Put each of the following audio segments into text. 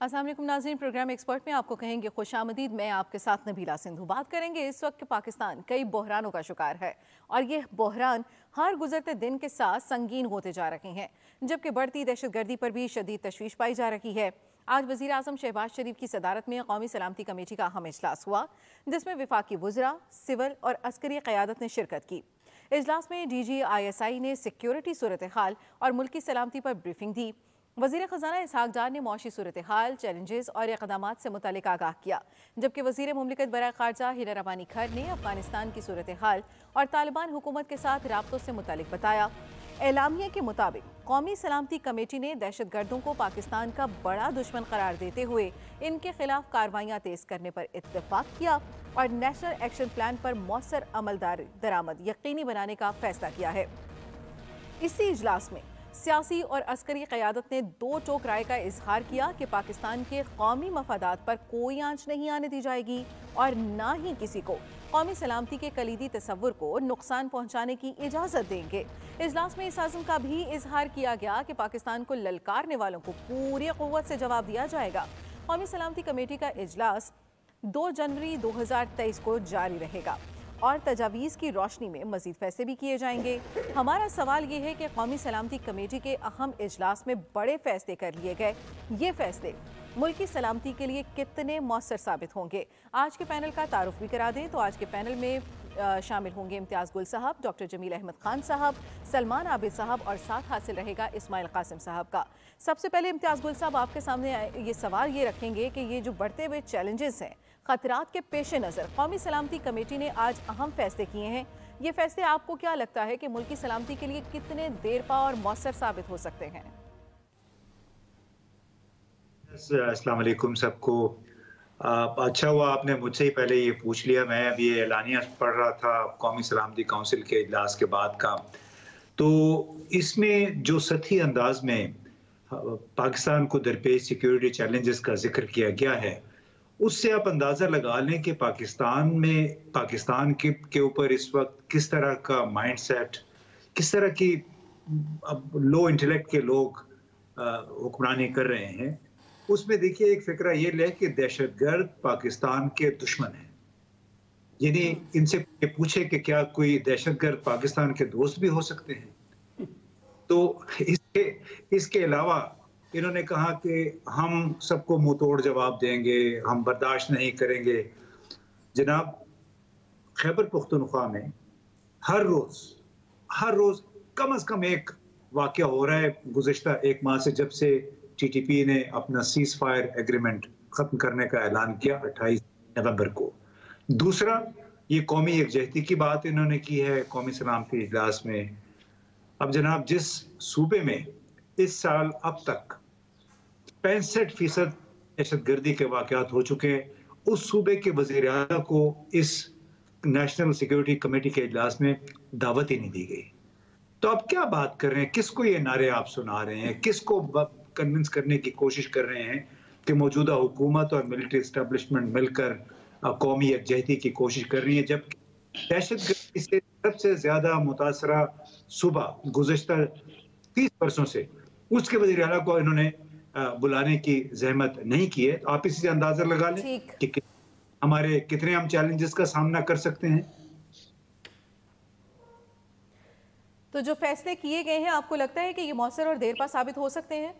अस्सलाम वालेकुम नाज़रीन, प्रोग्राम एक्सपर्ट में आपको कहेंगे खुशामदीद। मैं आपके साथ नबीला सिंधु बात करेंगे। इस वक्त पाकिस्तान कई बहरानों का शिकार है और ये बहरान हर गुजरते दिन के साथ संगीन होते जा रहे हैं, जबकि बढ़ती दहशतगर्दी पर भी शदीद तशवीश पाई जा रही है। आज वज़ीर आज़म शहबाज शरीफ की सदारत में कौमी सलामती कमेटी का अहम इजलास हुआ, जिसमें वफाकी वज़रा, सिविल और अस्करी क़यादत ने शिरकत की। इजलास में DGISI ने सिक्योरिटी सूरत हाल और मुल्की सलामती पर ब्रीफिंग दी। वज़ीर ख़जाना इसहाक डार ने मुआशी सूरत हाल, चैलेंजेस और इक़दामात से मुतालिक आगाह किया, जबकि वज़ीर मुमलिकत बराए ख़ारजा हिना रवानी खर ने अफ़गानिस्तान की सूरत हाल और तालिबान हुकूमत के साथ राब्तों से मुतालिक बताया। एलामिया के मुताबिक कौमी सलामती कमेटी ने दहशतगर्दों को पाकिस्तान का बड़ा दुश्मन करार देते हुए इनके खिलाफ कार्रवाइयाँ तेज करने पर इत्तेफाक किया और नेशनल एक्शन प्लान पर मौसर अमल दरामद यकीनी बनाने का फैसला किया है। इसी इजलास में सियासी और अस्करी क़यादत ने दो टोक राय का इजहार किया कि पाकिस्तान के कौमी मफादात पर कोई आंच नहीं आने दी जाएगी और ना ही किसी को कौमी सलामती के कलीदी तसव्वुर को नुकसान पहुंचाने की इजाज़त देंगे। इजलास में इस आज़म का भी इजहार किया गया कि पाकिस्तान को ललकारने वालों को पूरी क़ुव्वत से जवाब दिया जाएगा। कौमी सलामती कमेटी का इजलास 2 जनवरी 2023 को जारी रहेगा और तजावीज़ की रोशनी में मज़ीद फैसले भी किए जाएंगे। हमारा सवाल ये है कि कौमी सलामती कमेटी के अहम इजलास में बड़े फैसले कर लिए गए, ये फैसले मुल्की सलामती के लिए कितने मौसर साबित होंगे। आज के पैनल का तारुफ भी करा दें तो आज के पैनल में शामिल होंगे इम्तियाज़ गुल साहब, डॉक्टर जमील अहमद खान साहब, सलमान आबिद साहब और साथ हासिल रहेगा इस्माइल कासिम साहब का। सबसे पहले इम्तियाज़ गुल साहब, आपके सामने ये सवाल ये रखेंगे कि ये जो बढ़ते हुए चैलेंजेस हैं, खतरात के पेश नज़र कौमी सलामती कमेटी ने आज अहम फैसले किए हैं। ये फैसले आपको क्या लगता है कि मुल्की सलामती के लिए कितने देरपा और मौसर साबित हो सकते हैं? अस्सलाम वालेकुम सबको। अच्छा हुआ आपने मुझसे ही पहले ये पूछ लिया। मैं अभी ये एलानिया पढ़ रहा था कौमी सलामती काउंसिल के इजलास के बाद का। तो इसमें जो सतही अंदाज में पाकिस्तान को दरपेश सिक्योरिटी चैलेंजेस का जिक्र किया गया है, उससे आप अंदाज़ा लगा लें कि पाकिस्तान के ऊपर इस वक्त किस तरह का माइंडसेट, किस तरह की लो इंटेलेक्ट के लोग हुक्मरानी कर रहे हैं। उसमें देखिए एक फिक्रा ये ले कि दहशतगर्द पाकिस्तान के दुश्मन हैं। यानी इनसे ये पूछे कि क्या कोई दहशतगर्द पाकिस्तान के दोस्त भी हो सकते हैं? तो इसके अलावा इन्होंने कहा कि हम सबको मुंह तोड़ जवाब देंगे, हम बर्दाश्त नहीं करेंगे। जनाब, खैबर पख्तूनख्वा में हर रोज कम से कम एक वाकया हो रहा है गुज़िश्ता एक माह से, जब से TTP ने अपना सीज फायर एग्रीमेंट खत्म करने का ऐलान किया 28 नवंबर को। दूसरा, ये कौमी यकजहती की बात इन्होंने की है कौमी सलामती इजलास में। अब जनाब, जिस सूबे में इस साल अब तक 65% दहशतगर्दी के वाकयात हो चुके हैं, उस सूबे के वज़ीर आला को इस नेशनल सिक्योरिटी कमेटी के इजलास में दावत ही नहीं दी गई। तो आप क्या बात कर रहे हैं? किसको ये नारे आप सुना रहे हैं? किसको कन्विंस करने की कोशिश कर रहे हैं कि मौजूदा हुकूमत और मिलिट्री एस्टेब्लिशमेंट मिलकर कौमी यकजहती की कोशिश कर रही है, जबकि दहशतगर्दी से सबसे ज्यादा मुतासरा सूबा गुज़िश्ता 30 वर्षों से, उसके वज़ीर आला को इन्होंने बुलाने की जहमत नहीं की है। आप इसी से अंदाजा लगा लें कि हमारे कितने हम चैलेंजेस का सामना कर सकते हैं। तो जो फैसले किए गए हैं, आपको लगता है कि ये मौसर और देरपा साबित हो सकते हैं?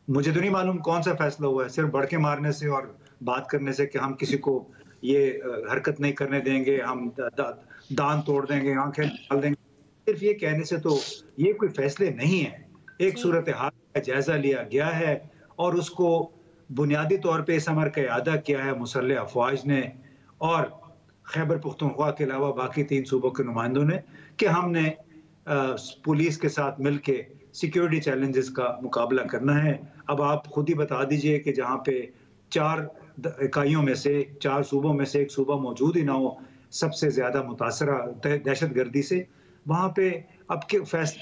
मुझे तो नहीं मालूम कौन सा फैसला हुआ है। सिर्फ बढ़ के मारने से और बात करने से कि हम किसी को ये हरकत नहीं करने देंगे, हम दांत तोड़ देंगे, आंखें निकाल देंगे, सिर्फ ये कहने से तो ये कोई फैसले नहीं है। एक सूरत हाल का जायजा लिया गया है और उसको बुनियादी तौर पे इस अमर का इआदा किया है मुसल्लह अफवाज ने और खैबर पख्तूनख्वा के अलावा बाकी 3 सूबों के नुमाइंदों ने, कि हमने पुलिस के साथ मिलके सिक्योरिटी चैलेंजेस का मुकाबला करना है। अब आप खुद ही बता दीजिए कि जहाँ पे 4 इकाइयों में से 4 सूबों में से एक सूबा मौजूद ही ना हो सबसे ज्यादा मुतासरा दहशतगर्दी से, वहाँ पे अब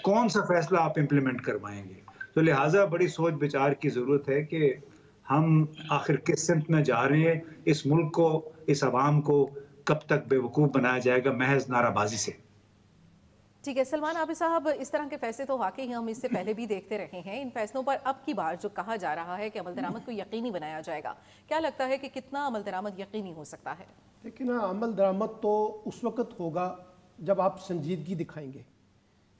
कौन सा फैसला आप इम्प्लीमेंट करवाएंगे? तो लिहाजा बड़ी सोच विचार की जरूरत है कि हम आखिर किस सिमत में जा रहे हैं। इस मुल्क को, इस अवाम को कब तक बेवकूफ बनाया जाएगा महज नाराबाजी से? ठीक है सलमान आबिद साहब, इस तरह के फैसले तो वाकई हम इससे पहले भी देखते रहे हैं। इन फैसलों पर अब की बार जो कहा जा रहा है कि अमल दरामद को यकीनी बनाया जाएगा, क्या लगता है कि कितना अमल दरामद यकीनी हो सकता है? लेकिन अमल दरामद तो उस वक्त होगा जब आप संजीदगी दिखाएंगे।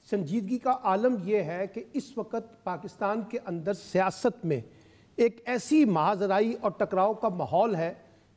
संजीदगी का आलम यह है कि इस वक्त पाकिस्तान के अंदर सियासत में एक ऐसी महाजराई और टकराव का माहौल है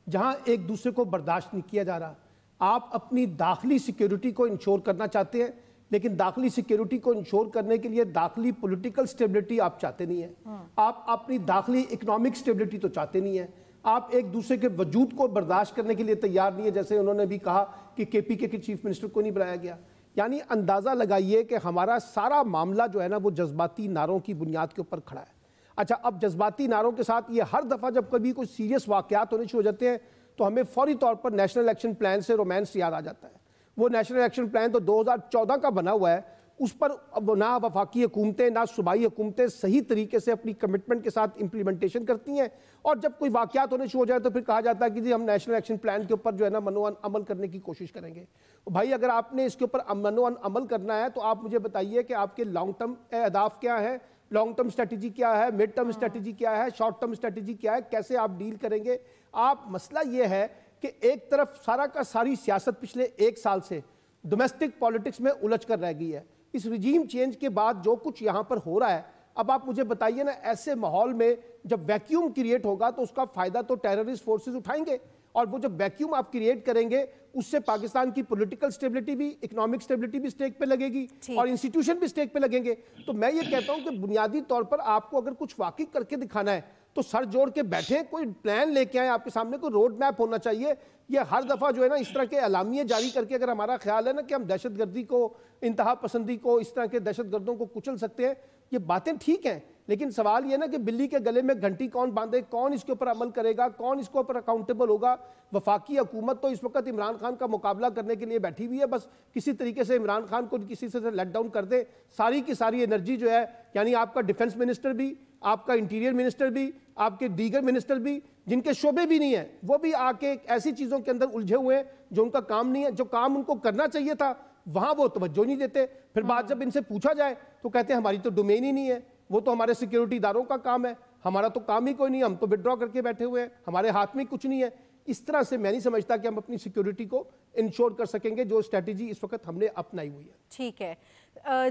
जहां एक दूसरे को बर्दाश्त नहीं किया जा रहा। आप अपनी दाखिली सिक्योरिटी को इंश्योर करना चाहते हैं, लेकिन दाखिली सिक्योरिटी को इंश्योर करने के लिए दाखिली पॉलिटिकल स्टेबिलिटी आप चाहते नहीं है। आप अपनी दाखिली इकोनॉमिक स्टेबिलिटी तो चाहते नहीं है। आप एक दूसरे के वजूद को बर्दाश्त करने के लिए तैयार नहीं है। जैसे उन्होंने भी कहा कि केपीके के चीफ मिनिस्टर को नहीं बुलाया गया। यानी अंदाज़ा लगाइए कि हमारा सारा मामला जो है ना वो जज्बाती नारों की बुनियाद के ऊपर खड़ा है। अच्छा, अब जज्बाती नारों के साथ ये हर दफ़ा जब कभी कोई सीरियस वाक़यात होने शुरू हो जाते हैं तो हमें फौरी तौर पर नेशनल एक्शन प्लान से रोमांस याद आ जाता है। वो नेशनल एक्शन प्लान तो 2014 का बना हुआ है, उस पर अब ना वफाकी हुकूमतें ना सूबाई हुकूमतें सही तरीके से अपनी कमिटमेंट के साथ इम्प्लीमेंटेशन करती हैं। और जब कोई वाक़यात होने शुरू हो जाए तो फिर कहा जाता है कि जी हम नेशनल एक्शन प्लान के ऊपर जो है ना मनोअन अमल करने की कोशिश करेंगे। भाई, अगर आपने इसके ऊपर मनोअन अमल करना है तो आप मुझे बताइए कि आपके लॉन्ग टर्म अहदाफ क्या है, लॉन्ग टर्म स्ट्रेटजी क्या है, मिड टर्म स्ट्रेटजी क्या है, शॉर्ट टर्म स्ट्रेटजी क्या है, कैसे आप डील करेंगे। आप मसला ये है कि एक तरफ सारा का सारी सियासत पिछले एक साल से डोमेस्टिक पॉलिटिक्स में उलझ कर रह गई है। इस रिजीम चेंज के बाद जो कुछ यहाँ पर हो रहा है, अब आप मुझे बताइए ना, ऐसे माहौल में जब वैक्यूम क्रिएट होगा तो उसका फायदा तो टेररिस्ट फोर्सेस उठाएंगे, और वो जब वैक्यूम आप क्रिएट करेंगे उससे पाकिस्तान की पॉलिटिकल स्टेबिलिटी भी, इकोनॉमिक स्टेबिलिटी भी स्टेक पे लगेगी और इंस्टीट्यूशन भी स्टेक पे लगेंगे। तो मैं ये कहता हूं कि बुनियादी तौर पर आपको अगर कुछ वाकई करके दिखाना है तो सर जोड़ के बैठे, कोई प्लान लेके आए, आपके सामने कोई रोड मैप होना चाहिए। ये हर दफा जो है ना इस तरह के एलामिये जारी करके अगर हमारा ख्याल है ना कि हम दहशतगर्दी को, इंतहा पसंदी को, इस तरह के दहशतगर्दों को कुचल सकते हैं, ये बातें ठीक हैं, लेकिन सवाल ये ना कि बिल्ली के गले में घंटी कौन बांधे, कौन इसके ऊपर अमल करेगा, कौन इसके ऊपर अकाउंटेबल होगा। वफाकी हुकूमत तो इस वक्त इमरान खान का मुकाबला करने के लिए बैठी हुई है, बस किसी तरीके से इमरान खान को किसी से लेट डाउन कर दे। सारी की सारी एनर्जी जो है, यानी आपका डिफेंस मिनिस्टर भी, आपका इंटीरियर मिनिस्टर भी, आपके दीगर मिनिस्टर भी जिनके शोबे भी नहीं है, वो भी आके ऐसी चीज़ों के अंदर उलझे हुए हैं जो उनका काम नहीं है। जो काम उनको करना चाहिए था वहाँ वो तवज्जो नहीं देते। फिर बात जब इनसे पूछा जाए तो कहते हैं हमारी तो डोमेन ही नहीं है, वो तो हमारे सिक्योरिटी इदारों का काम है, हमारा तो काम ही कोई नहीं, हम तो विड्रॉ करके बैठे हुए हैं, हमारे हाथ में कुछ नहीं है। इस तरह से मैं नहीं समझता कि हम अपनी सिक्योरिटी को इंश्योर कर सकेंगे, जो स्ट्रेटजी इस वक्त हमने अपनाई हुई है। ठीक है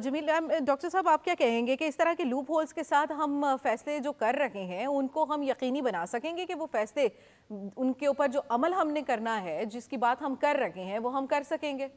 जमील, डॉक्टर साहब आप क्या कहेंगे कि इस तरह के लूप होल्स के साथ हम फैसले जो कर रहे हैं उनको हम यकीनी बना सकेंगे कि वो फैसले, उनके ऊपर जो अमल हमने करना है, जिसकी बात हम कर रहे हैं, वो हम कर सकेंगे?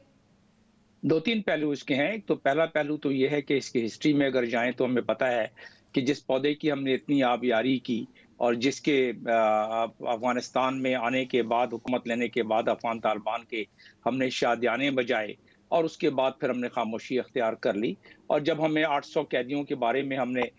दो तीन पहलू इसके हैं। तो पहला पहलू तो ये है कि इसकी हिस्ट्री में अगर जाएं तो हमें पता है कि जिस पौधे की हमने इतनी आबियारी की और जिसके अफगानिस्तान में आने के बाद, हुकूमत लेने के बाद अफगान तालिबान के हमने शादियाने बजाए और उसके बाद फिर हमने खामोशी अख्तियार कर ली। और जब हमें 800 कैदियों के बारे में हमने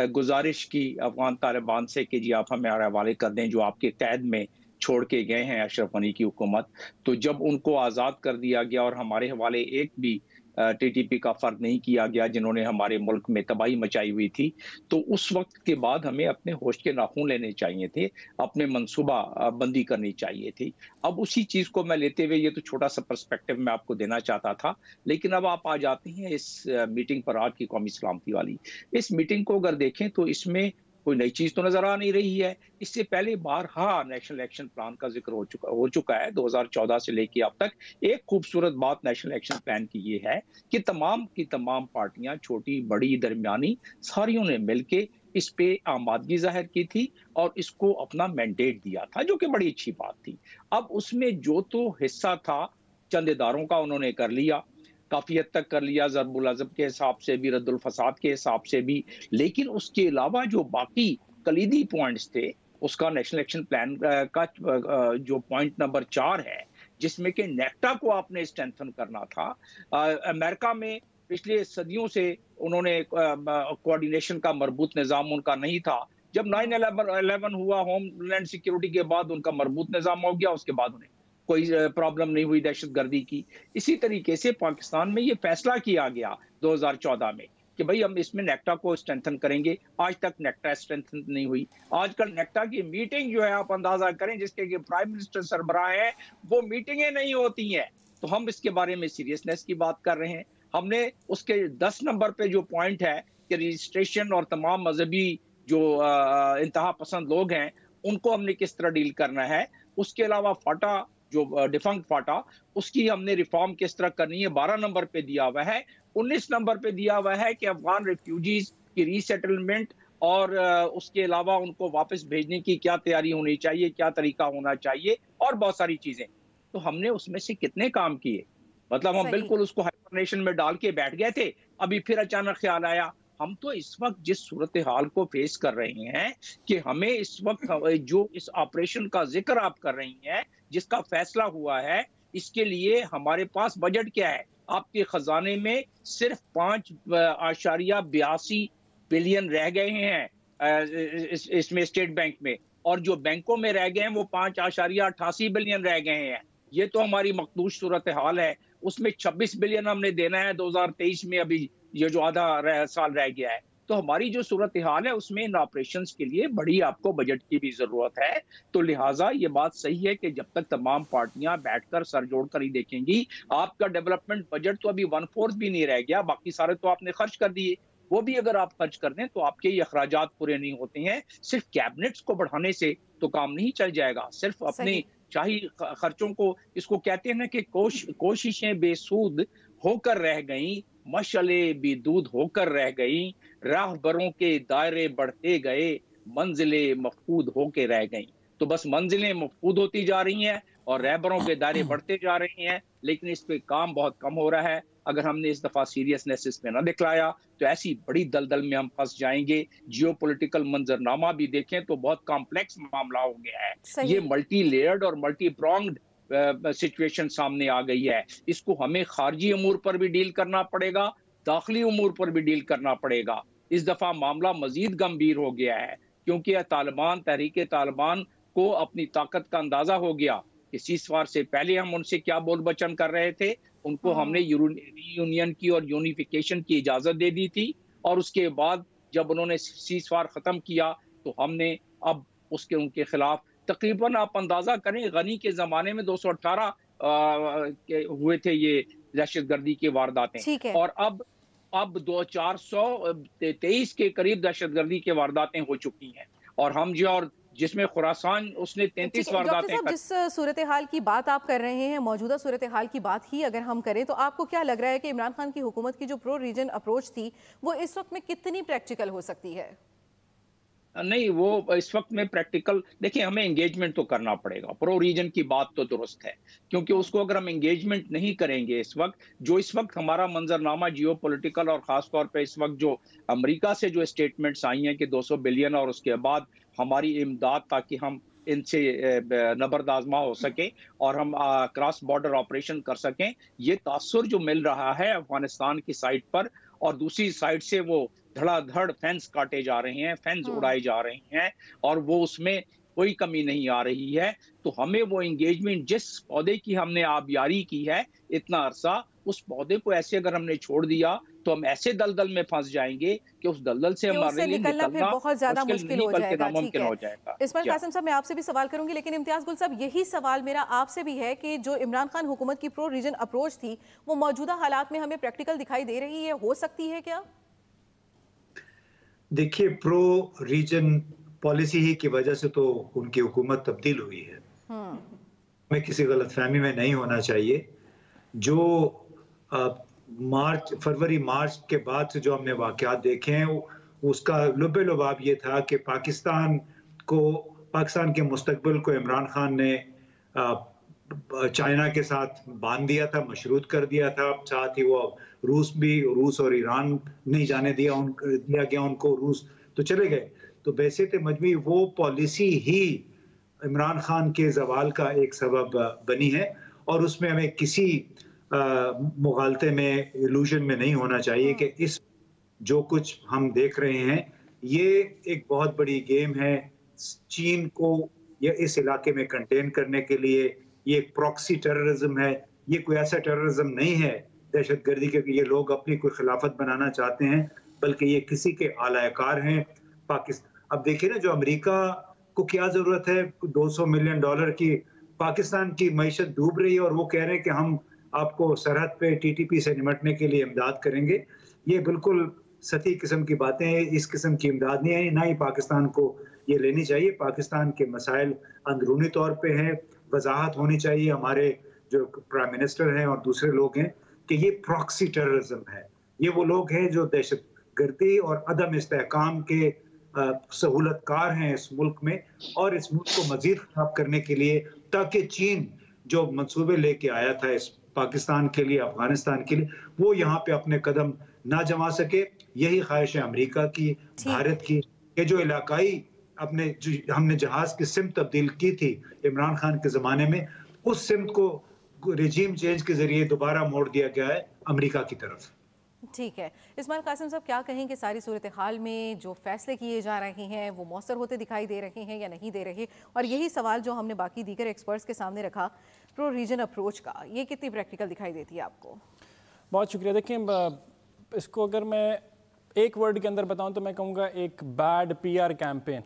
गुजारिश की अफगान तालिबान से कि जी आप हमें हवाले कर दें जो आपके कैद में छोड़ के गए हैं अशरफ गनी की हुकूमत, तो जब उनको आज़ाद कर दिया गया और हमारे हवाले एक भी टीटीपी का फर्द नहीं किया गया जिन्होंने हमारे मुल्क में तबाही मचाई हुई थी, तो उस वक्त के बाद हमें अपने होश के नाखून लेने चाहिए थे, अपने मंसूबा बंदी करनी चाहिए थी। अब उसी चीज़ को मैं लेते हुए ये तो छोटा सा पर्सपेक्टिव मैं आपको देना चाहता था, लेकिन अब आप आ जाते हैं इस मीटिंग पर, आज की कौमी सलामती वाली इस मीटिंग को अगर देखें तो इसमें कोई नई चीज तो नजर आ नहीं रही है। इससे पहले बारहा नेशनल एक्शन प्लान का जिक्र हो चुका है 2014 से लेकर अब तक। एक खूबसूरत बात नेशनल एक्शन प्लान की ये है कि तमाम की तमाम पार्टियां, छोटी बड़ी दरमियानी, सारियों ने मिलकर इस पे आमादगी जाहिर की थी और इसको अपना मैंडेट दिया था, जो कि बड़ी अच्छी बात थी। अब उसमें जो तो हिस्सा था चंद इदारों का उन्होंने कर लिया, काफी हद तक कर लिया, ज़रबुल अज़ब के हिसाब से भी, रद्दुल फसाद के हिसाब से भी, लेकिन उसके अलावा जो बाकी कलीदी पॉइंट्स थे उसका नेशनल एक्शन प्लान का जो पॉइंट नंबर 4 है, जिसमें कि नेक्टा को आपने स्ट्रेंथन करना था। अमेरिका में पिछले सदियों से उन्होंने कोऑर्डिनेशन का मरबूत निज़ाम उनका नहीं था। जब 9/11 हुआ, होमलैंड सिक्योरिटी के बाद उनका मरबूत निज़ाम हो गया, उसके बाद उन्हें कोई प्रॉब्लम नहीं हुई दहशतगर्दी की। इसी तरीके से पाकिस्तान में ये फैसला किया गया 2014 में कि भाई हम इसमें नेक्टा को स्ट्रेंथन करेंगे। आज तक नेक्टा स्ट्रेंथन नहीं हुई। आजकल नेक्टा की मीटिंग जो है आप अंदाजा करें, जिसके कि प्राइम मिनिस्टर सरबराह है, वो मीटिंगें नहीं होती हैं। तो हम इसके बारे में सीरियसनेस की बात कर रहे हैं। हमने उसके 10 नंबर पे जो पॉइंट है कि रजिस्ट्रेशन और तमाम मजहबी जो इंतहा पसंद लोग हैं उनको हमने किस तरह डील करना है। उसके अलावा फाटा जो डिफंक्ट फाटा, उसकी हमने रिफॉर्म किस तरह करनी है, 12 नंबर पे दिया हुआ है। 19 नंबर पे दिया हुआ है कि अफगान रिफ्यूजीज की रीसेटलमेंट और उसके अलावा उनको वापस भेजने की क्या तैयारी होनी चाहिए, क्या तरीका होना चाहिए और बहुत सारी चीजें। तो हमने उसमें से कितने काम किए, मतलब हम बिल्कुल उसको हाइबरनेशन में डाल के बैठ गए थे, अभी फिर अचानक ख्याल आया। हम तो इस वक्त जिस सूरत हाल को फेस कर रहे हैं कि हमें इस वक्त जो इस ऑपरेशन का जिक्र आप कर रही हैं, जिसका फैसला हुआ है, इसके लिए हमारे पास बजट क्या है? आपके खजाने में सिर्फ 5.82 बिलियन रह गए हैं इसमें स्टेट बैंक में, और जो बैंकों में रह गए हैं वो 5.88 बिलियन रह गए हैं। ये तो हमारी मकदूश सूरत हाल है। उसमें 26 बिलियन हमने देना है 2023 में, अभी ये जो आधा साल रह गया है। तो हमारी जो सूरत हाल है उसमें इन ऑपरेशंस के लिए बड़ी आपको बजट की भी जरूरत है। तो लिहाजा ये बात सही है कि जब तक तमाम पार्टियां बैठकर सर जोड़कर ही देखेंगी, आपका डेवलपमेंट बजट तो अभी 1/4 भी नहीं रह गया, बाकी सारे तो आपने खर्च कर दिए। वो भी अगर आप खर्च कर दें तो आपके ये अखराजात पूरे नहीं होते हैं। सिर्फ कैबिनेट्स को बढ़ाने से तो काम नहीं चल जाएगा, सिर्फ अपने शाही खर्चों को, इसको कहते हैं ना कि कोशिशें बेसूद होकर रह गई, मशअले भी दूध होकर रह गई, राहबरों के दायरे बढ़ते गए, मंजिलें मफकूद होके रह गई। तो बस मंजिलें मफकूद होती जा रही हैं और रहबरों के दायरे बढ़ते जा रहे हैं, लेकिन इस पे काम बहुत कम हो रहा है। अगर हमने इस दफा सीरियसनेस इसमें न दिखलाया तो ऐसी बड़ी दलदल में हम फंस जाएंगे। जियोपॉलिटिकल मंजरनामा भी देखें तो बहुत कॉम्प्लेक्स मामला हो गया है। ये मल्टी लेयर्ड और मल्टी प्रोंग्ड सिचुएशन सामने आ गई है। इसको हमें खारजी अमूर पर भी डील करना पड़ेगा, दाखिली अमूर पर भी डील करना पड़ेगा। इस दफा मामला मजीद गंभीर हो गया है क्योंकि तालिबान, तहरीक तालिबान को अपनी ताकत का अंदाजा हो गया कि सीज़फायर से पहले हम उनसे क्या बोल बचन कर रहे थे। उनको हमने यूनियन की और यूनिफिकेशन की इजाजत दे दी थी, और उसके बाद जब उन्होंने सीज़फायर खत्म किया तो हमने अब उनके खिलाफ तकरीबन, आप अंदाजा करें, गनी के जमाने में 218 हुए थे ये दहशतगर्दी की वारदातें, और अब 423 के करीब दहशतगर्दी की वारदातें हो चुकी हैं। और हम जो, और जिसमें खुरासान उसने 33 वारदातें। जिस सूरत हाल की बात आप कर रहे हैं, मौजूदा सूरत हाल की बात ही अगर हम करें, तो आपको क्या लग रहा है कि इमरान खान की हुकूमत की जो प्रो रीजन अप्रोच थी वो इस वक्त में कितनी प्रैक्टिकल हो सकती है? नहीं, वो इस वक्त में प्रैक्टिकल, देखिए हमें एंगेजमेंट तो करना पड़ेगा। प्रो रीजन की बात तो दुरुस्त है, क्योंकि उसको अगर हम एंगेजमेंट नहीं करेंगे इस वक्त हमारा मंजरनामा जियोपॉलिटिकल, और खासतौर पे इस वक्त जो अमेरिका से जो स्टेटमेंट्स आई हैं कि 200 बिलियन और उसके बाद हमारी इमदाद, ताकि हम इनसे नबरदाजमा हो सके और हम क्रॉस बॉर्डर ऑपरेशन कर सकें, ये तासुर जो मिल रहा है अफगानिस्तान की साइड पर, और दूसरी साइड से वो धड़ाधड़ फेंस काटे जा रहे हैं, फेंस उड़ाए जा रहे हैं, और वो उसमें कोई कमी नहीं आ रही है। तो हमें वो एंगेजमेंट, जिस पौधे की हमने आबियारी की है इतना अरसा, उस पौधे को ऐसे अगर हमने छोड़ दिया तो हम ऐसे दलदल में फंस जाएंगे कि उस दलदल से हमारे लिए निकलना फिर बहुत ज्यादा मुश्किल हो जाएगा। नामुमकिन हो जाएगा। इस्माइल कासिम साहब, मैं आपसे भी सवाल करूंगी, लेकिन इम्तियाज गुल साहब, यही सवाल मेरा आपसे भी है कि जो इमरान खान हुकूमत की प्रो रीजन अप्रोच थी वो मौजूदा हालात में हमें प्रैक्टिकल दिखाई दे रही है, हो सकती है क्या? देखिए, प्रो रीजन पॉलिसी ही की वजह से तो उनकी हुकूमत तब्दील हुई है। हमें किसी गलतफहमी में नहीं होना चाहिए। जो फरवरी मार्च के बाद से जो हमने वाकयात देखे हैं, उसका लुबे लुबाब ये था कि पाकिस्तान के मुस्तकबिल को इमरान खान ने चाइना के साथ बांध दिया था, मशरूत कर दिया था। साथ ही वो रूस और ईरान नहीं जाने दिया गया उनको, रूस तो चले गए। तो वैसे तो मजमूई वो पॉलिसी ही इमरान खान के जवाल का एक सबब बनी है, और उसमें हमें किसी मुगालते में, इल्यूजन में नहीं होना चाहिए कि इस जो कुछ हम देख रहे हैं ये एक बहुत बड़ी गेम है चीन को या इस इलाके में कंटेन करने के लिए। ये एक प्रॉक्सी टेररिज्म है, ये कोई ऐसा टेररिज्म नहीं है दहशतगर्दी के कि ये लोग अपनी कोई खिलाफत बनाना चाहते हैं, बल्कि ये किसी के आलाकार हैं। पाकिस्तान, अब देखिए ना, जो अमेरिका को क्या जरूरत है $200 मिलियन की, पाकिस्तान की मईशत डूब रही है और वो कह रहे हैं कि हम आपको सरहद पे टीटीपी से निपटने के लिए इमदाद करेंगे। ये बिल्कुल सती किस्म की बातें हैं, इस किस्म की इमदाद नहीं है, ना ही पाकिस्तान को ये लेनी चाहिए। पाकिस्तान के मसाइल अंदरूनी तौर पे हैं, वजाहत होनी चाहिए हमारे जो प्राइम मिनिस्टर हैं और दूसरे लोग हैं कि ये प्रॉक्सी टेररिज्म है। ये वो लोग हैं जो दहशतगर्दी और अदम इस्तेहकाम के सहूलतकार हैं इस मुल्क में, और इस मुल्क को मजीद खराब करने के लिए, ताकि चीन जो मंसूबे लेके आया था इस पाकिस्तान के लिए, अफगानिस्तान के लिए, वो यहाँ पे अपने कदम ना जमा सके। यही ख्वाहिश है अमेरिका की, भारत की, कि जो इलाकाई हमने जहाज की सिमत तब्दील की थी इमरान खान के ज़माने में, उस सिमत को रिजीम चेंज के जरिए दोबारा मोड़ दिया गया है अमेरिका की तरफ। ठीक है, इस्माइल कासिम साहब क्या कहें कि सारी सूरत हाल में जो फैसले किए जा रहे हैं वो मौसर होते दिखाई दे रहे हैं या नहीं दे रहे? और यही सवाल जो हमने बाकी दीगर एक्सपर्ट्स के सामने रखा, प्रो रीजन अप्रोच का, ये कितनी प्रैक्टिकल दिखाई देती है आपको? बहुत शुक्रिया। देखिए, इसको अगर मैं एक वर्ड के अंदर बताऊं तो मैं कहूँगा एक bad PR campaign.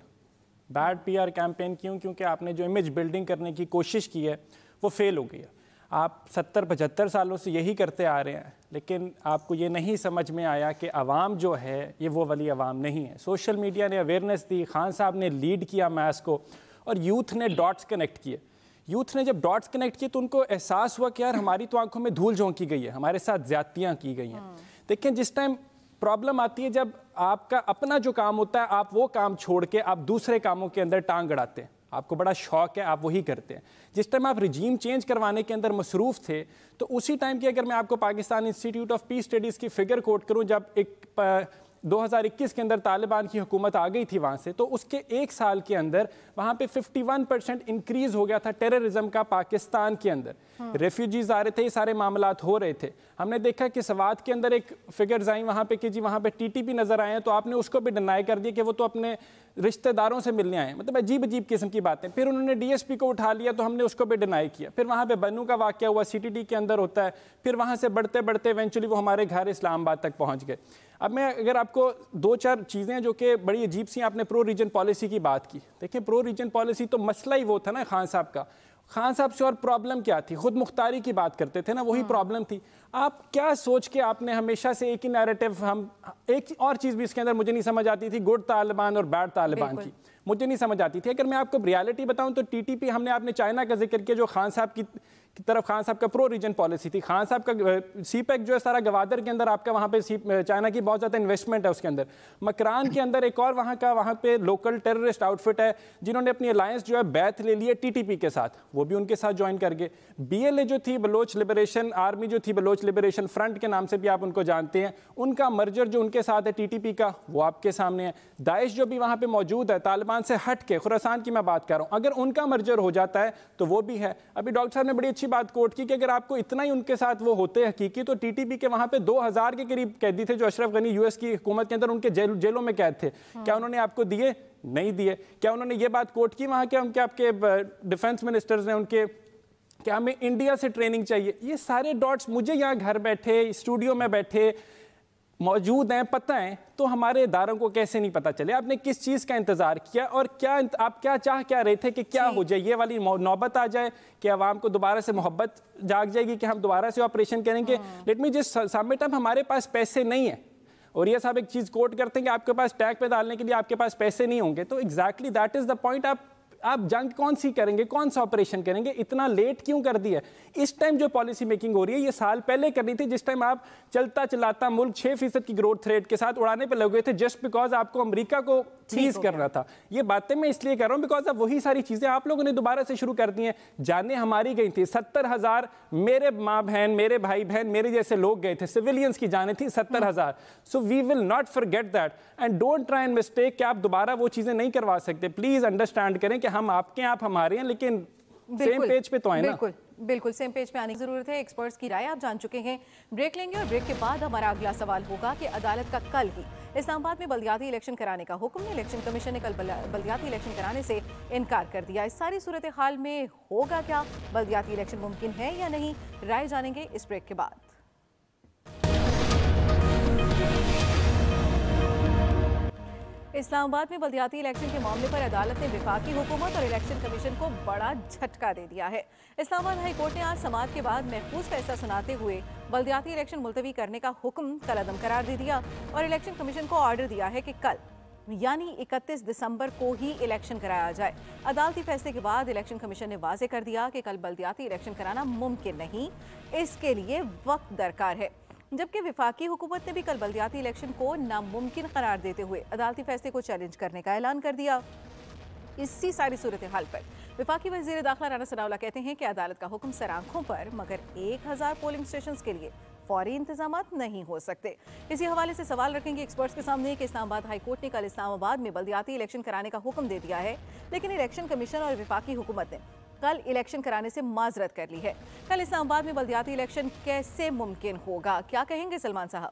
Bad PR campaign क्यों? क्योंकि आपने जो इमेज बिल्डिंग करने की कोशिश की है वो फेल हो गई है। आप 70-75 सालों से यही करते आ रहे हैं, लेकिन आपको ये नहीं समझ में आया कि आवाम जो है ये वो वाली आवाम नहीं है। सोशल मीडिया ने अवेयरनेस दी, खान साहब ने लीड किया मैस को, और यूथ ने डॉट्स कनेक्ट किए। यूथ ने जब डॉट्स कनेक्ट किए तो उनको एहसास हुआ कि यार हमारी तो आंखों में धूल झोंकी गई है, हमारे साथ ज्यादतियाँ की गई हैं। देखिए, जिस टाइम प्रॉब्लम आती है, जब आपका अपना जो काम होता है आप वो काम छोड़ के आप दूसरे कामों के अंदर टांग अड़ाते हैं, आपको बड़ा शौक है, आप वही करते हैं। जिस टाइम आप रिजीम चेंज करवाने के अंदर मसरूफ़ थे, तो उसी टाइम की अगर मैं आपको Pakistan institute of peace studies की फिगर कोट करूं, जब 2021 के अंदर तालिबान की हुकूमत आ गई थी वहाँ से, तो उसके एक साल के अंदर वहाँ पे 51% इंक्रीज़ हो गया था टेररिज्म का पाकिस्तान के अंदर। रेफ्यूजीज़ आ रहे थे, ये सारे मामलात हो रहे थे। हमने देखा कि सवात के अंदर एक फिगर्स आई वहाँ पे कि जी वहाँ पे टीटीपी नज़र आए हैं, तो आपने उसको भी डिनाई कर दिया कि वो तो अपने रिश्तेदारों से मिलने आए। मतलब अजीब अजीब किस्म की बातें। फिर उन्होंने डीएसपी को उठा लिया तो हमने उसको भी डिनाई किया। फिर वहाँ पे बनू का वाक़या हुआ, सीटीडी के अंदर होता है। फिर वहाँ से बढ़ते बढ़ते इवेंचुअली वो हमारे घर इस्लामाबाद तक पहुँच गए। अब मैं अगर आपको 2-4 चीज़ें जो कि बड़ी अजीब सी, आपने प्रो रीजन पॉलिसी की बात की। देखिए, प्रो रीजन पॉलिसी तो मसला ही वो था ना खान साहब का। खान साहब से और प्रॉब्लम क्या थी? खुद मुख्तारी की बात करते थे ना, वही प्रॉब्लम थी। आप क्या सोच के आपने हमेशा से एक ही नैरेटिव, हम एक और चीज़ भी इसके अंदर मुझे नहीं समझ आती थी, गुड तालिबान और बैड तालिबान की मुझे नहीं समझ आती थी। अगर मैं आपको रियलिटी बताऊं तो टीटीपी, हमने आपने चाइना का जिक्र किया, जो खान साहब की तरफ खान साहब का प्रो रीजन पॉलिसी थी। खान साहब का सीपैक जो है सारा गवादर के अंदर आपका, वहाँ पे चाइना की बहुत ज़्यादा इन्वेस्टमेंट है उसके अंदर। मकरान के अंदर एक और वहाँ पे लोकल टेररिस्ट आउटफिट है जिन्होंने अपनी अलायंस जो है बैथ ले ली है टीटीपी के साथ, वो भी उनके साथ ज्वाइन कर गए। BLA जो थी, बलोच लिबरेशन आर्मी जो थी, बलोच लिबरेशन फ्रंट के नाम से भी आप उनको जानते हैं, उनका मर्जर जो उनके साथ है टीटीपी का, वो आपके सामने है। दाइश जो भी वहाँ पे मौजूद है, तालिबान से हट के, खुरासान की मैं बात कर रहा हूँ, अगर उनका मर्जर हो जाता है तो वो भी है। अभी डॉक्टर साहब ने बड़ी अच्छी बात कोट की कि अगर आपको इतना ही उनके साथ वो होते हकीकी, तो टीटीपी के वहाँ पे 2000 के करीब कैदी थे जो अशरफ गनी यूएस की हुकूमत के अंदर उनके जेलों में कैद थे। क्या उन्होंने आपको दिए? नहीं दिए। क्या उन्होंने ये बात कोट की वहाँ के उनके आपके डिफेंस मिनिस्टर्स ने उनके, क्या हमें इंडिया से ट्रेनिंग चाहिए? ये सारे डॉट्स मुझे यहाँ घर बैठे स्टूडियो में बैठे मौजूद हैं, पता है, तो हमारे इदारों को कैसे नहीं पता चले? आपने किस चीज़ का इंतज़ार किया और क्या आप क्या चाह क्या रहे थे कि क्या हो जाए? ये वाली नौबत आ जाए कि आवाम को दोबारा से मोहब्बत जाग जाएगी कि हम दोबारा से ऑपरेशन करेंगे। Let me just submit up, हमारे पास पैसे नहीं है। और ये साहब एक चीज़ कोट करते हैं कि आपके पास टैग पे डालने के लिए आपके पास पैसे नहीं होंगे। तो exactly that is the point. आप जंग कौन सी करेंगे, कौन सा ऑपरेशन करेंगे? इतना लेट क्यों कर दिया? इस टाइम जो पॉलिसी मेकिंग हो रही है, ये साल पहले करनी थी, जिस टाइम आप चलता चलाता मुल्क 6% की ग्रोथ रेट के साथ उड़ाने पे लगे थे, जस्ट बिकॉज आपको अमेरिका को प्लीज करना था। ये बातें मैं इसलिए कर रहा हूं बिकॉज अब वही सारी चीजें आप लोगों ने दोबारा से शुरू कर दी हैं। जाने हमारी गई थी 70,000, मेरे माँ बहन, मेरे भाई बहन, मेरे जैसे लोग गए थे, सिविलियंस की जाने थी 70,000। So we will not forget that and don't try and mistake कि आप दोबारा वो चीजें नहीं करवा सकते। प्लीज अंडरस्टैंड करें कि हम आपके, आप हमारे हैं, लेकिन सेम पेज पे तो है ना। बिल्कुल सेम पेज पे आने की जरूरत है। एक्सपर्ट्स की राय आप जान चुके हैं। ब्रेक लेंगे और ब्रेक के बाद हमारा अगला सवाल होगा कि अदालत का कल ही इस्लामाबाद में बल्दियाती इलेक्शन कराने का हुक्म है। इलेक्शन कमीशन ने कल बल्दियाती इलेक्शन कराने से इनकार कर दिया। इस सारी सूरत हाल में होगा क्या, बल्दियाती इलेक्शन मुमकिन है या नहीं, राय जानेंगे इस ब्रेक के बाद। इस्लामाबाद में बल्दियाती इलेक्शन के मामले पर अदालत ने वफाकी हुकूमत और इलेक्शन कमीशन को बड़ा झटका दे दिया है। इस्लामाबाद हाई कोर्ट ने आज समाअत के बाद महफूज फैसला सुनाते हुए बल्दियाती इलेक्शन मुलतवी करने का हुक्म कलअदम करार दे दिया और इलेक्शन कमीशन को ऑर्डर दिया है कि कल यानी 31 दिसंबर को ही इलेक्शन कराया जाए। अदालती फैसले के बाद इलेक्शन कमीशन ने वाजे कर दिया कि कल बल्दियाती इलेक्शन कराना मुमकिन नहीं, इसके लिए वक्त दरकार है। जबकि वफाकी हुकूमत ने भी कल बल्दियाती इलेक्शन को नामुमकिन करार देते हुए अदालती फैसले को चैलेंज करने का ऐलान कर दिया। इसी सारी सूरत हाल पर वफाकी वज़ीर दाखिला राना सनाउल्लाह कहते हैं कि अदालत का हुक्म सर आंखों पर, मगर 1000 पोलिंग स्टेशन के लिए फौरी इंतजामात नहीं हो सकते। इसी हवाले से सवाल रखेंगे एक्सपर्ट्स के सामने कि इस्लामाबाद हाई कोर्ट ने कल इस्लामाबाद में बल्दियाती इलेक्शन कराने का हुक्म दे दिया है, लेकिन इलेक्शन कमीशन और वफाकी हुकूमत ने कल इलेक्शन कराने से माजरत कर ली है। कल इस्लामाबाद में बल्दियाती इलेक्शन कैसे मुमकिन होगा, क्या कहेंगे सलमान साहब?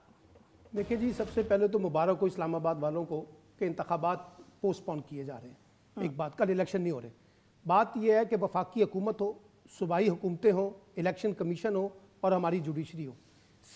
देखिए जी, सबसे पहले तो मुबारक हो इस्लामाबाद वालों को कि इंतखाबात पोस्टपोन किए जा रहे हैं। एक बात, कल इलेक्शन नहीं हो रहे। बात यह है कि वफाकी हुकूमत हो, सूबाई हुकूमतें हों, इलेक्शन कमीशन हो और हमारी जुडिशरी हो,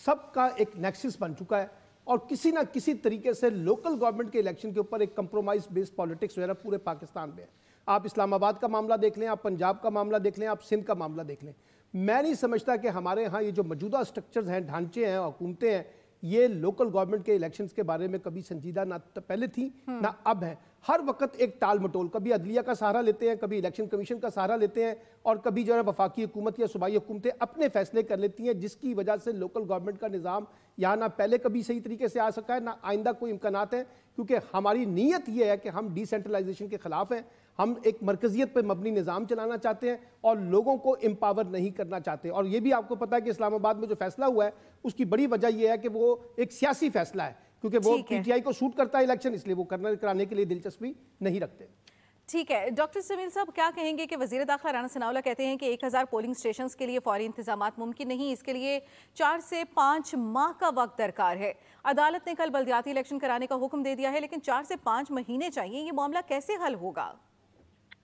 सबका एक नेक्सस बन चुका है और किसी ना किसी तरीके से लोकल गवर्नमेंट के इलेक्शन के ऊपर एक कंप्रोमाइज बेस्ड पॉलिटिक्स वगैरह पूरे पाकिस्तान में है। आप इस्लामाबाद का मामला देख लें, आप पंजाब का मामला देख लें, आप सिंध का मामला देख लें। मैं नहीं समझता कि हमारे यहाँ ये जो मौजूदा स्ट्रक्चर्स हैं, ढांचे हैं, हुकूमतें हैं, ये लोकल गवर्नमेंट के इलेक्शंस के बारे में कभी संजीदा ना पहले थी ना अब है। हर वक्त एक टाल मटोल, कभी अदलिया का सहारा लेते हैं, कभी इलेक्शन कमीशन का सहारा लेते हैं और कभी जो है वफाकी हुकूमत या सूबाई हुकूमतें अपने फैसले कर लेती हैं, जिसकी वजह से लोकल गवर्नमेंट का निज़ाम यहाँ ना पहले कभी सही तरीके से आ सका है, ना आइंदा कोई इम्कानात है। क्योंकि हमारी नीयत ये है कि हम डिसेंट्रलाइजेशन के खिलाफ हैं, हम एक मरकजियत पर मबनी निज़ाम चलाना चाहते हैं और लोगों को एम्पावर नहीं करना चाहते। और ये भी आपको पता है कि इस्लामाबाद में जो फैसला हुआ है उसकी बड़ी वजह यह है कि वो एक सियासी फैसला है, क्योंकि वो पीटीआई को सूट करता है इलेक्शन, इसलिए वो कराने के लिए दिलचस्पी नहीं रखते। ठीक है डॉक्टर जमील साहब, क्या कहेंगे कि वज़ीर दाखिला राना सनाउल्लाह कहते हैं कि 1000 पोलिंग स्टेशन के लिए फौरी इंतजामात मुमकिन नहीं, इसके लिए 4 से 5 माह का वक्त दरकार है। अदालत ने कल बल्दियाती इलेक्शन कराने का हुक्म दे दिया है, लेकिन 4 से 5 महीने चाहिए, ये मामला कैसे हल होगा?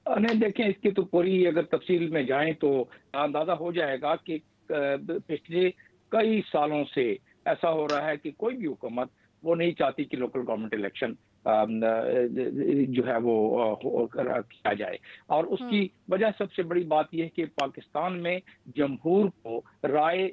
नहीं, देखें, इसकी तो पूरी अगर तफसील में जाएं तो अंदाजा हो जाएगा कि पिछले कई सालों से ऐसा हो रहा है कि कोई भी हुकूमत वो नहीं चाहती कि लोकल गवर्नमेंट इलेक्शन जो है वो किया जाए। और उसकी वजह सबसे बड़ी बात यह है कि पाकिस्तान में जमहूर को राय,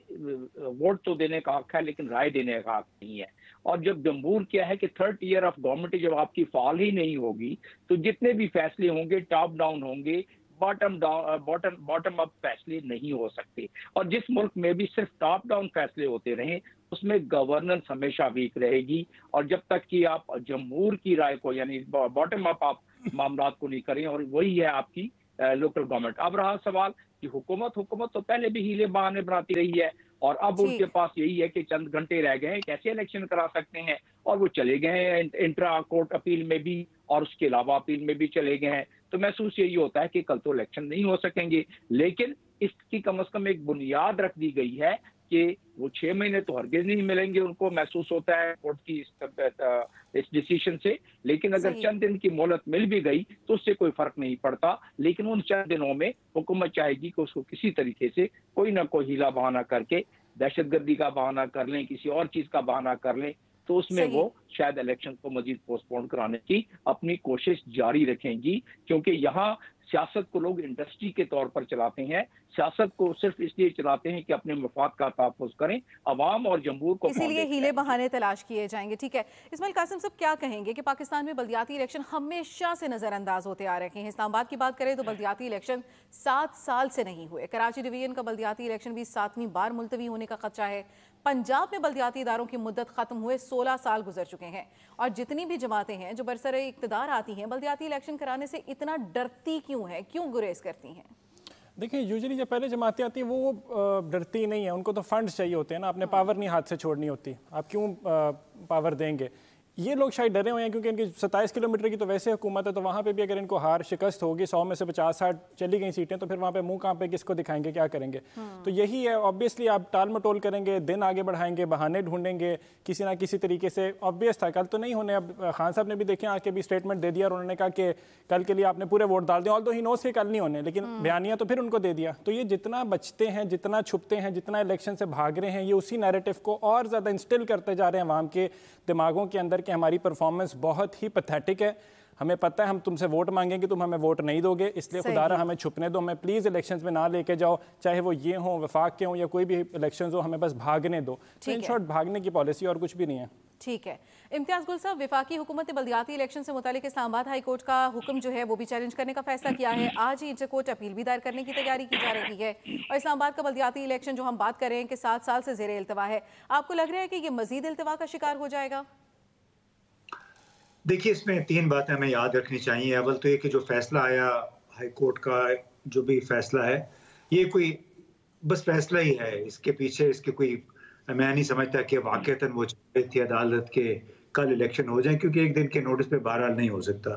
वोट तो देने का हक है लेकिन राय देने का हक नहीं है। और जब जमहूर क्या है कि थर्ड ईयर ऑफ गवर्नमेंट जब आपकी फाल ही नहीं होगी तो जितने भी फैसले होंगे टॉप डाउन होंगे, बॉटम अप फैसले नहीं हो सकते। और जिस मुल्क में भी सिर्फ टॉप डाउन फैसले होते रहे उसमें गवर्नेंस हमेशा वीक रहेगी। और जब तक कि आप जमहूर की राय को यानी बॉटम अप आप मामला को नहीं करें, और वही है आपकी लोकल गवर्नमेंट। अब रहा सवाल कि हुकूमत तो पहले भी हीले बहाने बनाती रही है और अब उनके पास यही है कि चंद घंटे रह गए हैं, कैसे इलेक्शन करा सकते हैं, और वो चले गए हैं इंट्रा कोर्ट अपील में भी और उसके अलावा अपील में भी चले गए हैं। तो महसूस यही होता है कि कल तो इलेक्शन नहीं हो सकेंगे, लेकिन इसकी कम से कम एक बुनियाद रख दी गई है कि वो 6 महीने तो हरगिज नहीं मिलेंगे उनको, महसूस होता है कोर्ट की इस डिसीजन से। लेकिन अगर चंद दिन की मोहलत मिल भी गई तो उससे कोई फर्क नहीं पड़ता। लेकिन उन चंद दिनों में हुकूमत चाहेगी कि उसको किसी तरीके से कोई ना कोई हीला बहाना करके, दहशतगर्दी का बहाना कर लें, किसी और चीज का बहाना कर लें, तो उसमें वो शायद इलेक्शन को मजीद पोस्टपोन कराने की अपनी कोशिश जारी रखेंगी। क्योंकि यहाँ सियासत को लोग इंडस्ट्री के तौर पर चलाते हैं, सियासत को सिर्फ इसलिए चलाते हैं कि अपने मफाद का तहफ़्फ़ुज़ करें, अवाम और जमहूर को, इसीलिए हीले बहाने तलाश किए जाएंगे। ठीक है, इस्माइल कासिम साहब, क्या कहेंगे कि पाकिस्तान में बल्दियाती इलेक्शन हमेशा से नज़रअंदाज होते आ रहे हैं। इस्लामाबाद की बात करें तो बल्दियाती इलेक्शन 7 साल से नहीं हुए। कराची डिवीजन का बल्दियाती इलेक्शन भी 7वीं बार मुलतवी होने का खदशा है। पंजाब में बल्दियाती इदारों की मुद्दत खत्म हुए 16 साल गुजर चुके हैं और जितनी भी जमातें हैं जो बरसरे इक्तदार आती हैं, बल्दियाती इलेक्शन कराने से इतना डरती क्यों है, क्यों गुरेज करती हैं? देखिए, यूजुअली जब पहले जमातें आती हैं वो डरती नहीं है, उनको तो फंड्स चाहिए होते हैं ना, आपने पावर नहीं हाथ से छोड़नी होती, आप क्यों पावर देंगे। ये लोग शायद डरे हुए हैं क्योंकि इनकी 27 किलोमीटर की तो वैसे हुकूमत है, तो वहाँ पे भी अगर इनको हार शिकस्त होगी, 100 में से 50-60 चली गई सीटें, तो फिर वहाँ पे मुंह कहाँ पे किसको दिखाएंगे, क्या करेंगे। तो यही है, ऑब्वियसली आप टाल मटोल करेंगे, दिन आगे बढ़ाएंगे, बहाने ढूंढेंगे किसी ना किसी तरीके से। ऑब्वियस था कल तो नहीं होने। अब खान साहब ने भी देखे आके भी स्टेटमेंट दे दिया और उन्होंने कहा कि कल के लिए आपने पूरे वोट डाल दिए, ऑल्दो ही नोस के कल नहीं होने, लेकिन बयानिया तो फिर उनको दे दिया। तो ये जितना बचते हैं, जितना छुपते हैं, जितना इलेक्शन से भाग रहे हैं, ये उसी नैरेटिव को और ज़्यादा इंस्टिल करते जा रहे हैं अवाम के दिमागों के अंदर कि हमारी परफॉर्मेंस बहुत ही पैथेटिक है। हमें पता है हम तुमसे वोट मांगेंगे, तुम हमें वोट नहीं दोगे, इसलिए खुदारा हमें छुपने दो, हमें प्लीज़ इलेक्शंस में ना लेके जाओ, चाहे वो ये हो, वफाक के हो या कोई भी इलेक्शंस हो, हमें बस भागने दो। तो इन शॉर्ट भागने की पॉलिसी और कुछ भी नहीं है। ठीक है। इम्तियाज गुल साहब, विफाकी हुकूमत ने बल्दियाती इलेक्शन से मुतालिक इस्लामाबाद हाई कोर्ट का हुक्म जो है वो भी चैलेंज करने का फैसला किया है। आज ही इंटर कोर्ट अपील भी दायर करने की तैयारी की जा रही है और इस्लामाबाद का बल्दियाती इलेक्शन जो हम बात कर रहे हैं कि 7 साल से ज़ेरे इल्तवा है, आपको लग रहा है कि ये मजीद इल्तवा का शिकार हो जाएगा? देखिए, इसमें 3 बातें हमें याद रखनी चाहिए। अव्वल तो ये कि जो फैसला आया हाई कोर्ट का, जो भी फैसला है, ये कोई बस फैसला ही है। इसके पीछे इसके कोई, मैं नहीं समझता कि वाक़ईतन वो चाहती थी अदालत के कल इलेक्शन हो जाए, क्योंकि एक दिन के नोटिस पे बहरहाल नहीं हो सकता।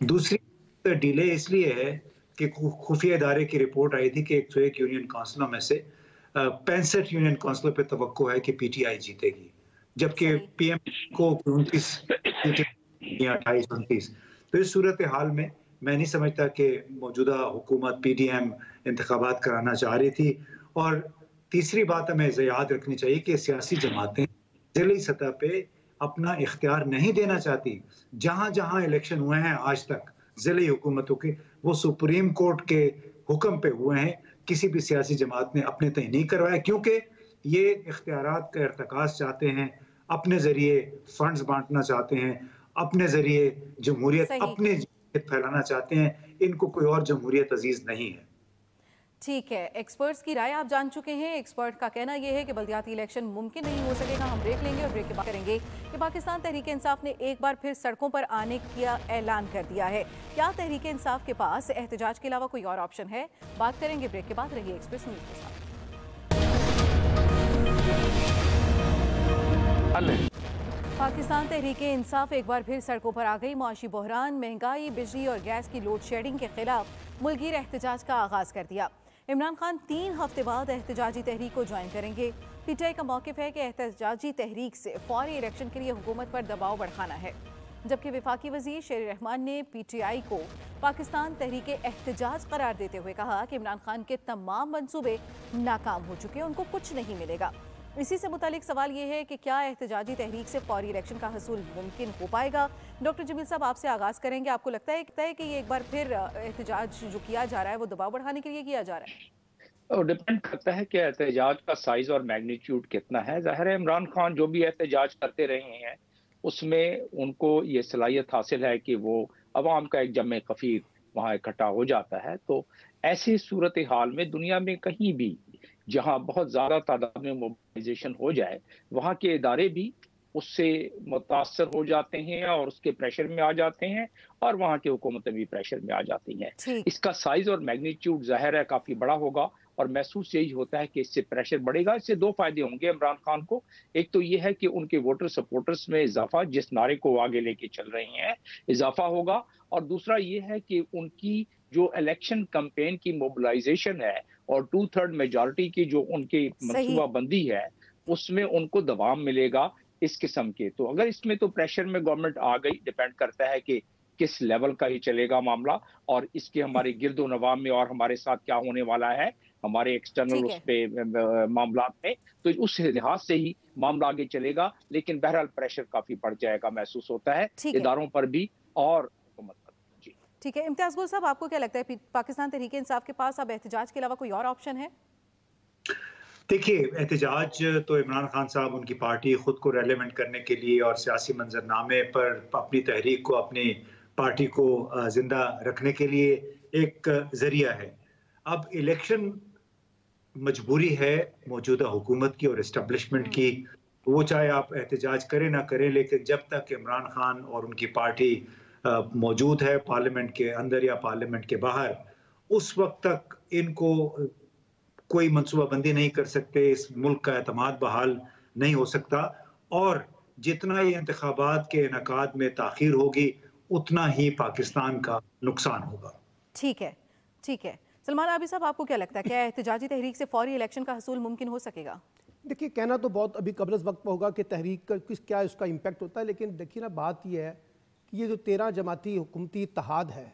दूसरी डिले इसलिए है कि खुफिया इदारे की रिपोर्ट आई थी कि 101 यूनियन काउंसिलों में से 65 यूनियन काउंसिलों पे तवक्को है कि पीटीआई जीतेगी, जबकि पीएम को 29 या 28-29। तो इस सूरत हाल में मैं नहीं समझता कि मौजूदा हुकूमत पीडीएम इंतखाबात कराना चाह रही थी। और तीसरी बात हमें याद रखनी चाहिए कि सियासी जमातें ज़िली सतह पे अपना इख्तियार नहीं देना चाहती। जहां जहां इलेक्शन हुए हैं आज तक ज़िली हुकूमतों के, वो सुप्रीम कोर्ट के हुक्म पे हुए हैं। किसी भी सियासी जमात ने अपने तय नहीं करवाया, क्योंकि ये इख्तियारात का इर्तिकाज़ चाहते हैं, अपने ज़रिए फंड्स बांटना चाहते हैं, अपने ज़रिए जमहूरियत अपने फैलाना चाहते हैं। इनको कोई और जमहूरियत अजीज नहीं है। ठीक है, एक्सपर्ट्स की राय आप जान चुके हैं। एक्सपर्ट का कहना यह है कि बल्दियाती इलेक्शन मुमकिन नहीं हो सकेगा। हम ब्रेक लेंगे और ब्रेक के बाद करेंगे कि पाकिस्तान तहरीक इंसाफ ने एक बार फिर सड़कों पर आने का ऐलान कर दिया है। क्या तहरीक इंसाफ के पास एहतजाज के अलावा कोई और ऑप्शन है? बात करेंगे ब्रेक के बाद। रहिए एक्सप्रेस न्यूज़ के साथ। पाकिस्तान तहरीक इंसाफ एक बार फिर सड़कों पर आ गई। मुआशी बहरान, महंगाई, बिजली और गैस की लोड शेडिंग के खिलाफ मुल्की एहतजाज का आगाज़ कर दिया। इमरान खान 3 हफ्ते बाद एहतजाजी तहरीक को ज्वाइन करेंगे। पीटीआई का मौक़िफ़ है कि एहतजाजी तहरीक से फौरी इलेक्शन के लिए हुकूमत पर दबाव बढ़ाना है, जबकि वफाकी वज़ीर शेर रहमान ने पीटीआई को पाकिस्तान तहरीक एहतजाज करार देते हुए कहा कि इमरान खान के तमाम मंसूबे नाकाम हो चुके हैं, उनको कुछ नहीं मिलेगा। इसी से मुतालिक सवाल ये है कि क्या एहतजाजी तहरीक से फौरी इलेक्शन का हसूल मुमकिन हो पाएगा? डॉक्टर जमील साहब, आपसे आगाज़ करेंगे। आपको लगता है कि ये एक बार फिर एहतजाज जो किया जा रहा है वो दबाव बढ़ाने के लिए किया जा रहा है? और डिपेंड करता है कि एहतजाज का साइज और मैग्नीट्यूड कितना है। ज़ाहिर है इमरान खान जो भी एहतजाज करते रहे हैं उसमें उनको ये सलाहियत हासिल है कि वो अवाम का एक जमे कफ़ीर वहाँ इकट्ठा हो जाता है। तो ऐसी सूरत हाल में दुनिया में कहीं भी जहां बहुत ज़्यादा तादाद में मोबिलाइजेशन हो जाए, वहाँ के इदारे भी उससे मुतासर हो जाते हैं और उसके प्रेशर में आ जाते हैं और वहाँ की हुकूमतें भी प्रेशर में आ जाती हैं। इसका साइज और मैग्नीट्यूड ज़ाहिर है काफ़ी बड़ा होगा और महसूस यही होता है कि इससे प्रेशर बढ़ेगा। इससे 2 फायदे होंगे इमरान खान को। एक तो ये है कि उनके वोटर सपोर्टर्स में इजाफा, जिस नारे को आगे लेके चल रहे हैं, इजाफा होगा। और दूसरा ये है कि उनकी जो इलेक्शन कैंपेन की मोबिलाइजेशन है और 2/3 मेजॉरिटी की जो उनकी मनसूबाबंदी है, उसमें उनको दबाव मिलेगा इस किस्म के। तो अगर इसमें तो प्रेशर में गवर्नमेंट आ गई, डिपेंड करता है कि किस लेवल का ही चलेगा मामला और इसके हमारे गिरदो नवाब में और हमारे साथ क्या होने वाला है हमारे एक्सटर्नल उस पे मामला में, तो उस लिहाज से ही मामला आगे चलेगा। लेकिन बहरहाल प्रेशर काफी बढ़ जाएगा, महसूस होता है इदारों पर भी और हुकूमत पर। जी ठीक है। इम्तियाज गुल साहब, आपको क्या लगता है पाकिस्तान तहरीक इंसाफ के पास अब एहतजाज के अलावा कोई और ऑप्शन है? देखिए, एहतजाज तो इमरान खान साहब, उनकी पार्टी खुद को रेलेवेंट करने के लिए और सियासी मंजरनामे पर अपनी तहरीक को, अपनी पार्टी को जिंदा रखने के लिए एक जरिया है। अब इलेक्शन मजबूरी है मौजूदा हुकूमत की और इस्टेब्लिशमेंट की। वो चाहे आप एहतजाज करें ना करें, लेकिन जब तक इमरान खान और उनकी पार्टी मौजूद है पार्लियामेंट के अंदर या पार्लियामेंट के बाहर, उस वक्त तक इनको कोई मनसूबाबंदी नहीं कर सकते। इस मुल्क का एतमाद बहाल नहीं हो सकता और जितना ही इंतखाबात के इनेकाद में ताखीर होगी उतना ही पाकिस्तान का नुकसान होगा। ठीक है, ठीक है। सलमान आबी साहब, आपको क्या लगता है, क्या एहतजाजी तहरीक से फौरी इलेक्शन का हसूल मुमकिन हो सकेगा? देखिए, कहना तो बहुत अभी कब्ल वक्त होगा कि तहरीक का क्या इसका इम्पैक्ट होता है, लेकिन देखिए ना, बात यह है कि ये जो 13 जमाती हुकूमती इत्तेहाद है,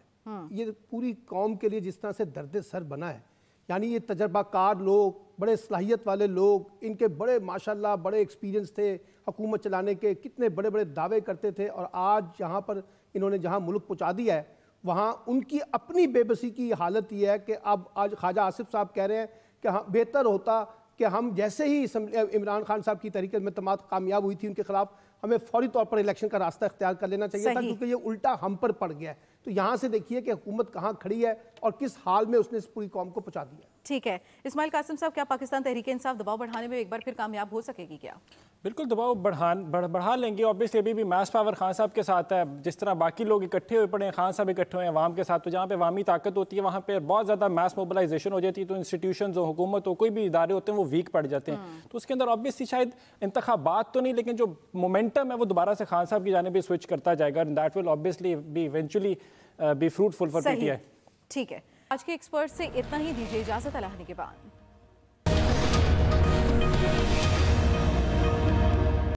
ये पूरी कौम के लिए जिस तरह से दर्द सर बना है, यानी ये तजर्बाकार लोग, बड़े सलाहियत वाले लोग, इनके बड़े माशाल्लाह बड़े एक्सपीरियंस थे हुकूमत चलाने के, कितने बड़े बड़े दावे करते थे, और आज यहाँ पर इन्होंने जहाँ मुल्क पहुँचा दिया है वहाँ उनकी अपनी बेबसी की हालत ये है कि अब आज ख्वाजा आसिफ साहब कह रहे हैं कि हाँ बेहतर होता कि हम जैसे ही इमरान खान साहब की तहरीक में कामयाब हुई थी उनके खिलाफ, हमें फौरी तौर पर इलेक्शन का रास्ता इख्तियार कर लेना चाहिए था, क्योंकि ये उल्टा हम पर पड़ गया है। तो यहाँ से देखिए कि हुकूमत कहाँ खड़ी है और किस हाल में उसने इस पूरी कौम को पहुँचा दिया। ठीक है इस्माइल कासिम साहब, क्या पाकिस्तान तहरीक इंसाफ दबाव बढ़ाने में एक बार फिर कामयाब हो सकेगी क्या? बिल्कुल दबाव बढ़ा लेंगे। ऑब्वियसली अभी भी मैस पावर खान साहब के साथ है, जिस तरह बाकी लोग इकट्ठे हुए पड़े हैं, खान साहब इकट्ठे हुए हैं अवाम के साथ, तो जहाँ पे अवामी ताकत होती है वहाँ पे बहुत ज़्यादा मैस मोबिलाइजेशन हो जाती है, तो इंस्टीट्यूशन हो, हुकूमत हो, कोई भी इदारे होते हैं वो वीक पड़ जाते हैं। तो उसके अंदर ऑब्वियसली शायद इंतखाबात तो नहीं, लेकिन जो मोमेंटम है वो दोबारा से खान साहब की जाने भी स्विच करता जाएगा, and that will obviously be eventually be fruitful for PTI. ठीक है, आज के एक्सपर्ट से इतना ही, दीजिए इजाजत, अल्लाह के बाद।